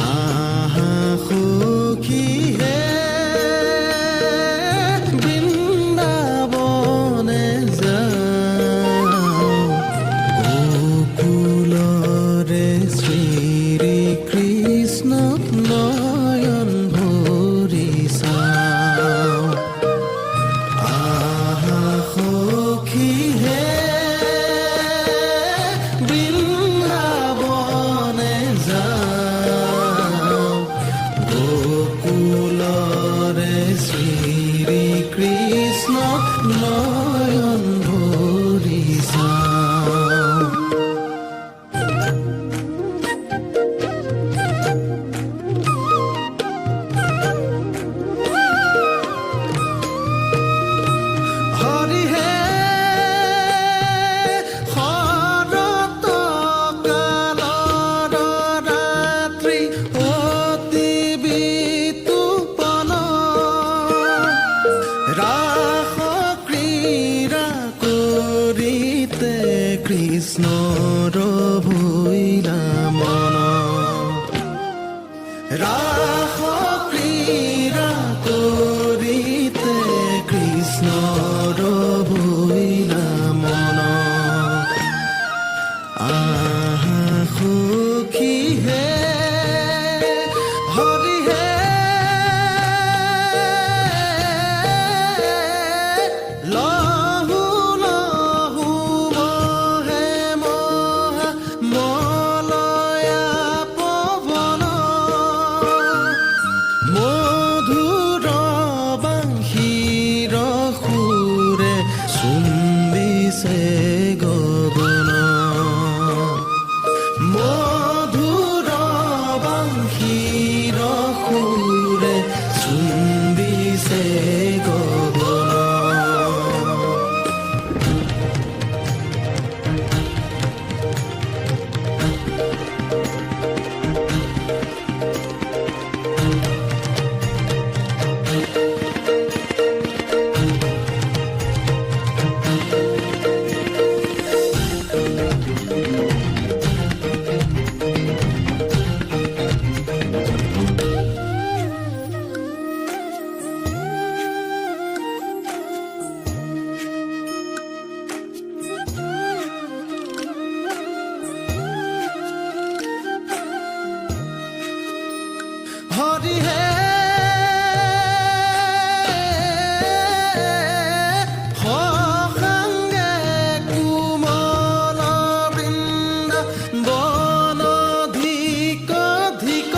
আহা সখী হে বৃন্দাবনে যাওঁ, গোকুলৰে শ্ৰীকৃষ্ণ নয়ন ভৰি চাওঁ। আহা সখী হে বৃন্দাবনে যাওঁ, গোকুলৰে শ্ৰীকৃষ্ণ নয়ন ভৰি চাওঁ। হৰি হে শৰৎ কালৰ ৰাত্ৰি অতি বিতুপন, ৰাস ক্ৰীড়া কৰিতে কৃষ্ণৰ ভৈলা মন। ৰাস ক্ৰীড়া কৰিতে কৃষ্ণৰ ভৈলা মন। আহা সখী হে হৰি হে লহু লহু মহে মহা মলয়া পৱন, মধুৰ বাঁশীৰ সুৰে চুম্বিছে গগন। মধুৰ বাঁশীৰ সুৰে চুম্বিছে গগন। হৰি হে সসাংগে কোমল বৃন্দাবন ধিক ধিক,